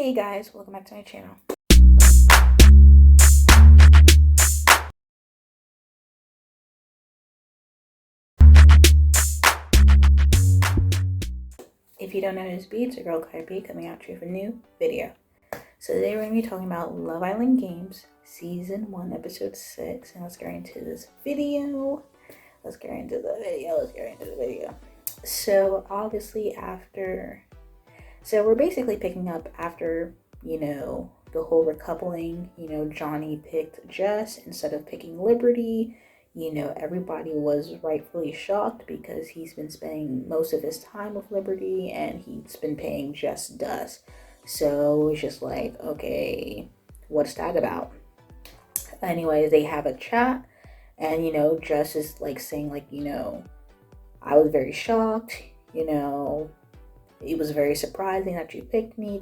Hey guys, welcome back to my channel. If you don't know who this be, it's your girl KylerB coming out to you with a new video. So today we're going to be talking about Love Island Games, Season 1, Episode 6. And let's get into this video. So obviously so we're basically picking up after, the whole recoupling. Johnny picked Jess instead of picking Liberty. Everybody was rightfully shocked because he's been spending most of his time with Liberty and he's been paying Jess dust. So it's just like, okay, what's that about? Anyways, they have a chat and, Jess is like saying like, I was very shocked, it was very surprising that you picked me,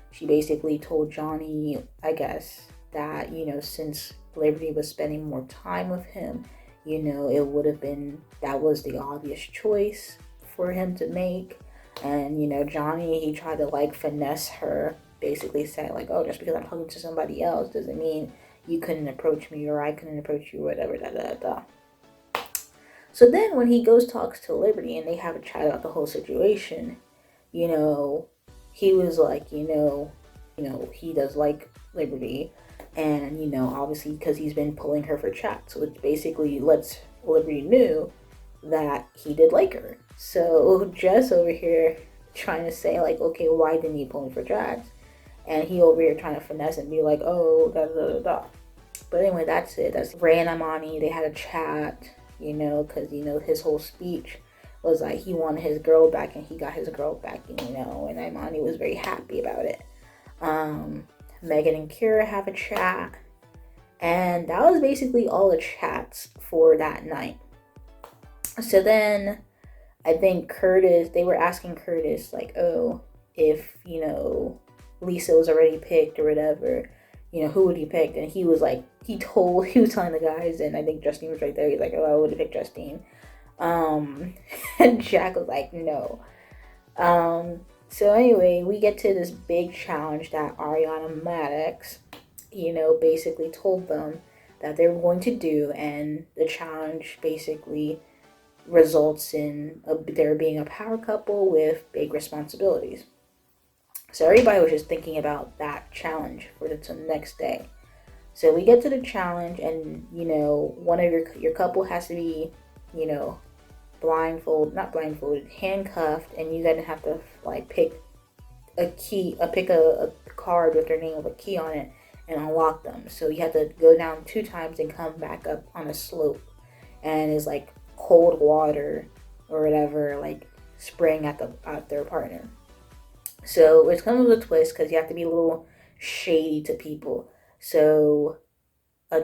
She basically told Johnny, I guess, that, since Liberty was spending more time with him, it would have been, that was the obvious choice for him to make. And, Johnny, he tried to like finesse her, basically saying like, oh, just because I'm talking to somebody else doesn't mean you couldn't approach me or I couldn't approach you, whatever, So then when he goes talks to Liberty and they have a chat about the whole situation, he was like, he does like Liberty. And, obviously because he's been pulling her for chat. So it basically lets Liberty know that he did like her. So Jess over here trying to say like, okay, why didn't he pull me for chats? And he over here trying to finesse and be like, oh, But anyway, that's it. That's Ray and Imani. They had a chat, because, his whole speech was like he wanted his girl back and he got his girl back, and Imani was very happy about it. Megan and Kira have a chat, and that was basically all the chats for that night. So then I think they were asking Curtis like, oh, if Lisa was already picked or whatever, who would he pick? And he was like, he was telling the guys, and I think Justine was right there. He's like, oh, I would have picked Justine. And Jack was like, no. So anyway, we get to this big challenge that Ariana Maddox, basically told them that they were going to do, and the challenge basically results in there being a power couple with big responsibilities. So everybody was just thinking about that challenge for the next day. So we get to the challenge, and one of your couple has to be, handcuffed, and you guys have to like pick a card with their name with a key on it and unlock them. So you have to go down 2 times and come back up on a slope, and it's like cold water or whatever, like spraying at their partner. So it's kind of a twist because you have to be a little shady to people. So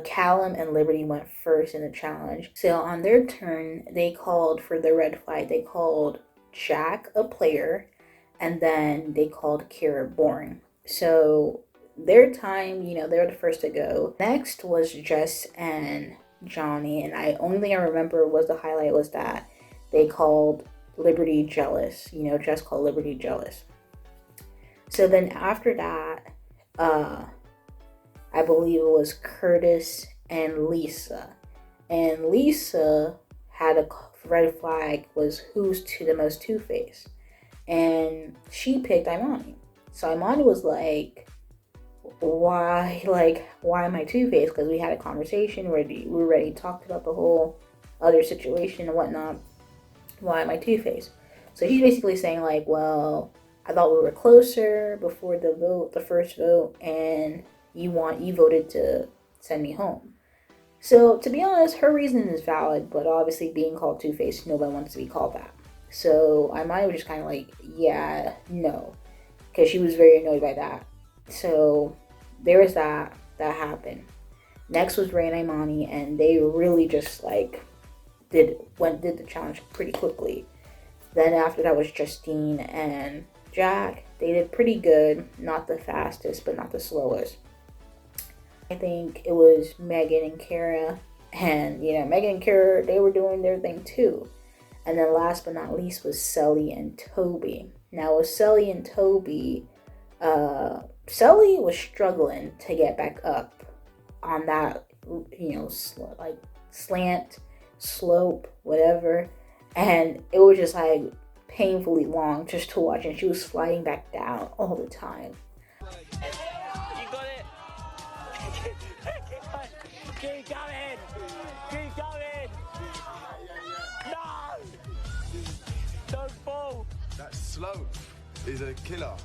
Callum and Liberty went first in the challenge. So on their turn, they called for the red flag. They called Jack a player, and then they called Kira boring. So their time, they were the first to go. Next was Jess and Johnny, and only thing I remember was the highlight was that they called Liberty jealous. Jess called Liberty jealous. So then after that, I believe it was Curtis and Lisa. And Lisa had a red flag, was who's the most two-faced. And she picked Imani. So Imani was like, why am I two-faced? Because we had a conversation where we already talked about the whole other situation and whatnot. Why am I two-faced? So she's basically saying like, well, I thought we were closer before the first vote, and you voted to send me home. So to be honest, her reason is valid, but obviously being called two-faced, nobody wants to be called that. So Imani was just kind of like, yeah, no, because she was very annoyed by that. So there was that happened. Next was Ray and Imani, and they really just like did the challenge pretty quickly. Then after that was Justine and Jack. They did pretty good, not the fastest, but not the slowest. I think it was Megan and Kara, and Megan and Kara, they were doing their thing too. And then last but not least was Sully and Toby. Now with Sully and Toby, Sully was struggling to get back up on that, like slant, slope, whatever. And it was just like painfully long just to watch. And she was sliding back down all the time. You got it. Keep going. Keep going. No. Don't fall. That slope is a killer.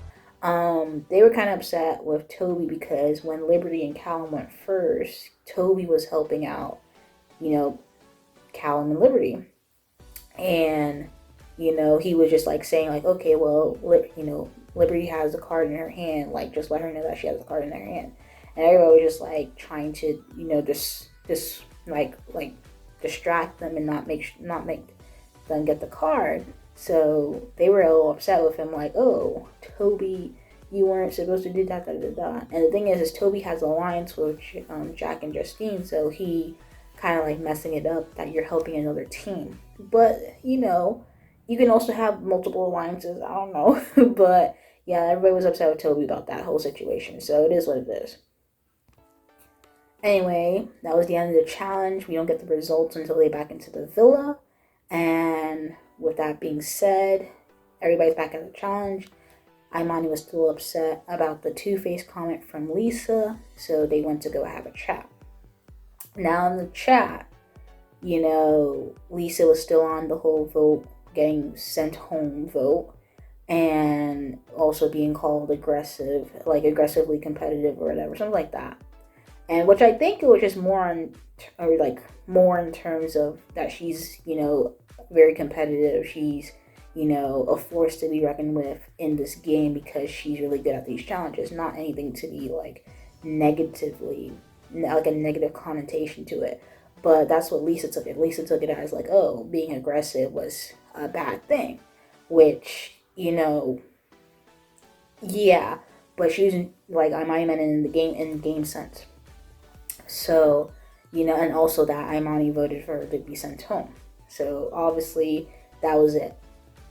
They were kind of upset with Toby because when Liberty and Callum went first, Toby was helping out, Callum and Liberty. And, he was just like saying like, okay, well, Liberty has the card in her hand, like just let her know that she has the card in her hand. And everybody was just like trying to, just like distract them and not make them get the card. So they were a little upset with him, like, oh, Toby, you weren't supposed to do that, da, da, da. And the thing is Toby has an alliance with Jack and Justine, so he kind of like messing it up that you're helping another team. But, you can also have multiple alliances, I don't know. But, yeah, everybody was upset with Toby about that whole situation, so it is what it is. Anyway, that was the end of the challenge. We don't get the results until they back into the villa. And with that being said, everybody's back in the challenge. Imani was still upset about the two-faced comment from Lisa, so they went to go have a chat. Now in the chat, Lisa was still on the whole vote, getting sent home vote, and also being called aggressive, like aggressively competitive or whatever, something like that. And which I think it was just more in terms of that she's, very competitive. She's, a force to be reckoned with in this game because she's really good at these challenges. Not anything to be like negatively, like a negative connotation to it. But that's what Lisa took it. Lisa took it as like, oh, being aggressive was a bad thing. Which, yeah. But she was like, I might have meant in the game sense. So, and also that Imani voted for her to be sent home. So obviously that was it.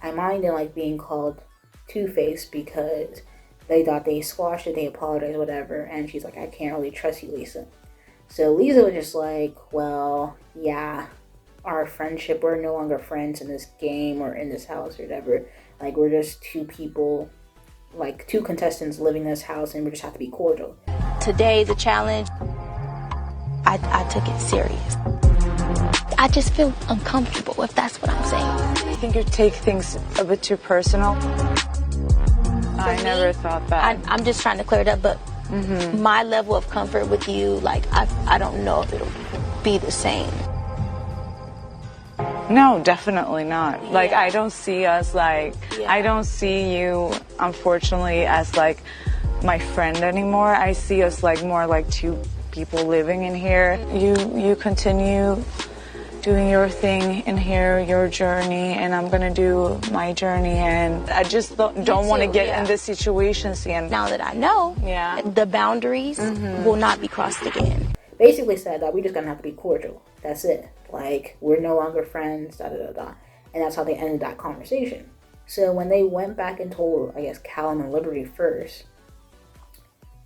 Imani didn't like being called two-faced because they thought they squashed it, they apologized, whatever, and she's like, I can't really trust you, Lisa. So Lisa was just like, well, yeah, our friendship, we're no longer friends in this game or in this house or whatever. Like, we're just two people, like two contestants living in this house, and we just have to be cordial. Today, the challenge, I took it serious. I just feel uncomfortable, if that's what I'm saying. I think you take things a bit too personal. I never thought that. I'm just trying to clear it up, but my level of comfort with you, like, I don't know if it'll be the same. No, definitely not. Yeah. Like, I don't see us like, I don't see you, unfortunately, as like my friend anymore. I see us like more like two people living in here. You continue doing your thing in here, your journey, and I'm gonna do my journey, and I just don't want to get in this situation again. Now that I know, the boundaries will not be crossed again. Basically said that we're just gonna have to be cordial. That's it. Like, we're no longer friends, da da da da. And that's how they ended that conversation. So when they went back and told, I guess, Callum and Liberty first,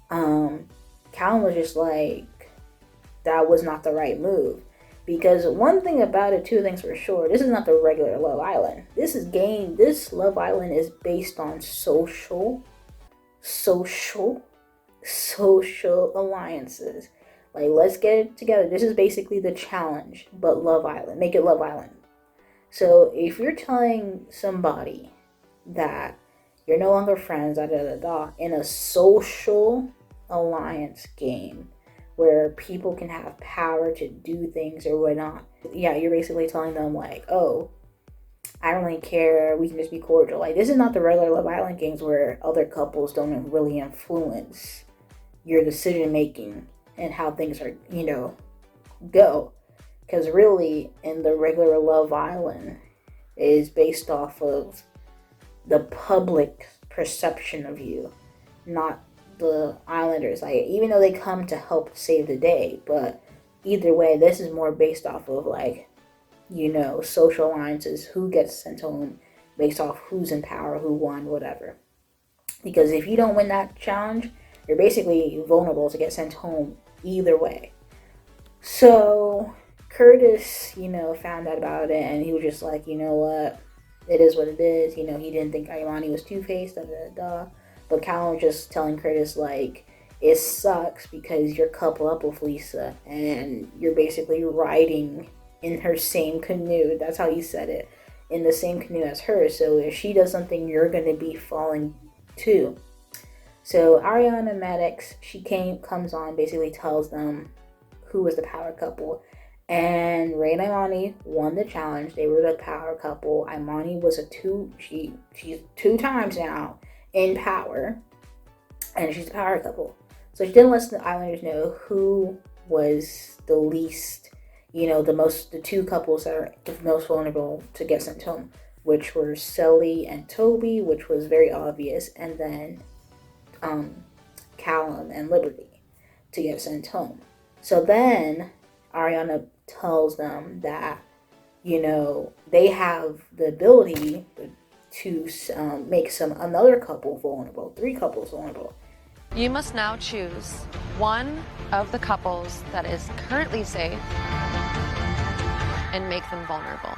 Callum was just like, that was not the right move. Because one thing about it, two things for sure, this is not the regular Love Island. This Love Island is based on social alliances. Like, let's get it together. This is basically the challenge, but Love Island. Make it Love Island. So if you're telling somebody that you're no longer friends, in a social alliance game, where people can have power to do things or whatnot. Yeah, you're basically telling them like, oh, I don't really care, we can just be cordial. Like, this is not the regular Love Island games where other couples don't really influence your decision making and how things are, go. Because really, in the regular Love Island, it is based off of the public perception of you, not the islanders. Like, even though they come to help save the day, but either way, this is more based off of like, social alliances, who gets sent home based off who's in power, who won, whatever. Because if you don't win that challenge, you're basically vulnerable to get sent home either way. So Curtis, found out about it, and he was just like, you know what, it is what it is. He didn't think Imani was two-faced, But Callum was just telling Curtis, like, it sucks because you're coupled up with Lisa, and you're basically riding in her same canoe. That's how he said it, in the same canoe as her. So if she does something, you're going to be falling too. So Ariana Maddox, she comes on, basically tells them who was the power couple. And Ray and Imani won the challenge. They were the power couple. Imani was she's 2 times now in power. And she's a power couple. So she didn't let the Islanders know who was the least, the 2 couples that are the most vulnerable to get sent home, which were Sully and Toby, which was very obvious, and then Callum and Liberty to get sent home. So then Ariana tells them that, they have the ability to make another couple vulnerable, 3 couples vulnerable. You must now choose one of the couples that is currently safe and make them vulnerable.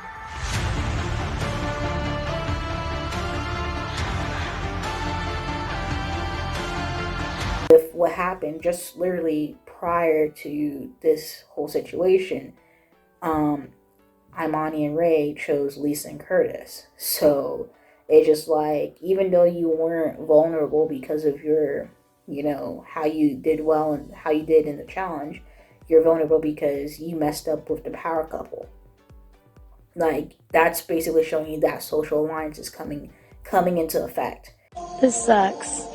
With what happened just literally prior to this whole situation, Imani and Ray chose Lisa and Curtis. So it's just like, even though you weren't vulnerable because of your, how you did well and how you did in the challenge, you're vulnerable because you messed up with the power couple. Like, that's basically showing you that social alliance is coming into effect. This sucks.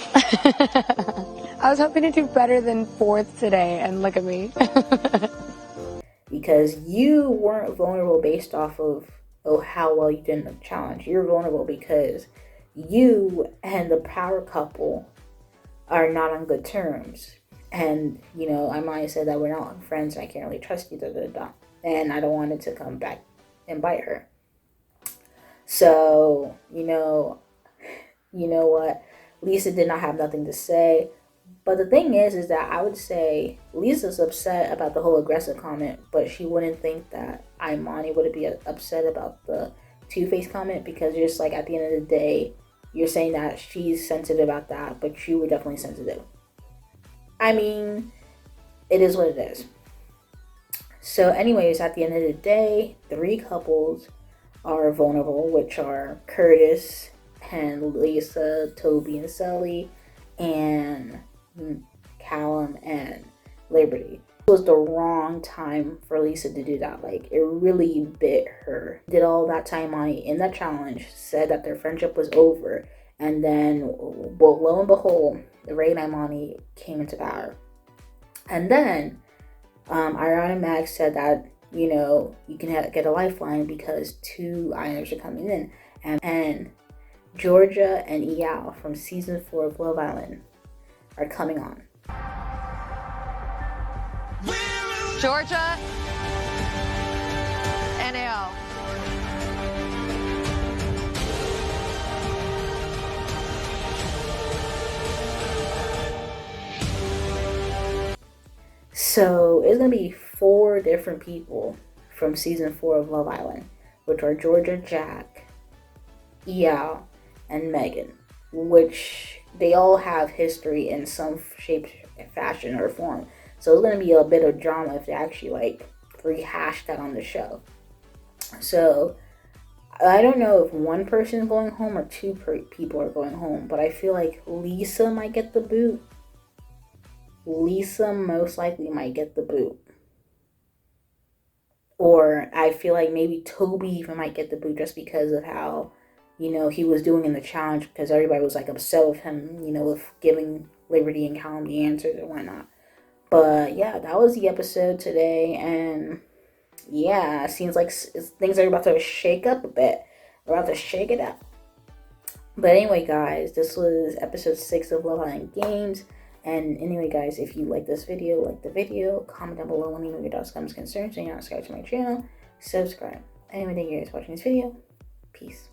I was hoping to do better than 4th today, and look at me. Because you weren't vulnerable based off of how well you did in the challenge. You're vulnerable because you and the power couple are not on good terms. And, I might have said that we're not friends and I can't really trust you, and I don't want it to come back and bite her. So, you know what? Lisa did not have nothing to say. But the thing is that I would say Lisa's upset about the whole aggressive comment, but she wouldn't think that Imani would be upset about the two-faced comment, because just like at the end of the day, you're saying that she's sensitive about that, but you were definitely sensitive. I mean, it is what it is. So anyways, at the end of the day, 3 couples are vulnerable, which are Curtis and Lisa, Toby and Sully, and Callum and Liberty. It was the wrong time for Lisa to do that. Like, it really bit her. Did all that time in that challenge, said that their friendship was over, and then, well, lo and behold, Ray and Imani came into power. And then Ariana Max said that, you can get a lifeline because 2 Islanders are coming in. And Georgia and Eyal from season 4 of Love Island are coming on. Georgia and Eyal. So it's going to be 4 different people from season 4 of Love Island, which are Georgia, Jack, Eyal, and Megan, which they all have history in some shape, fashion, or form. So it's going to be a bit of drama if they actually rehash that on the show. So I don't know if 1 person is going home or 2 people are going home, but I feel like Lisa might get the boot. Lisa most likely might get the boot. Or I feel like maybe Toby even might get the boot just because of how, he was doing in the challenge, because everybody was upset with him, with giving Liberty and Callum the answers and whatnot. But yeah, that was the episode today, and yeah, it seems like things are about to shake up a bit. We're about to shake it up. But anyway, guys, this was episode 6 of Love Island Games. And anyway, guys, if you like this video, like the video, comment down below, let me know your thoughts, comments, concerns, and you're not subscribed to my channel, subscribe. Anyway, thank you guys for watching this video. Peace.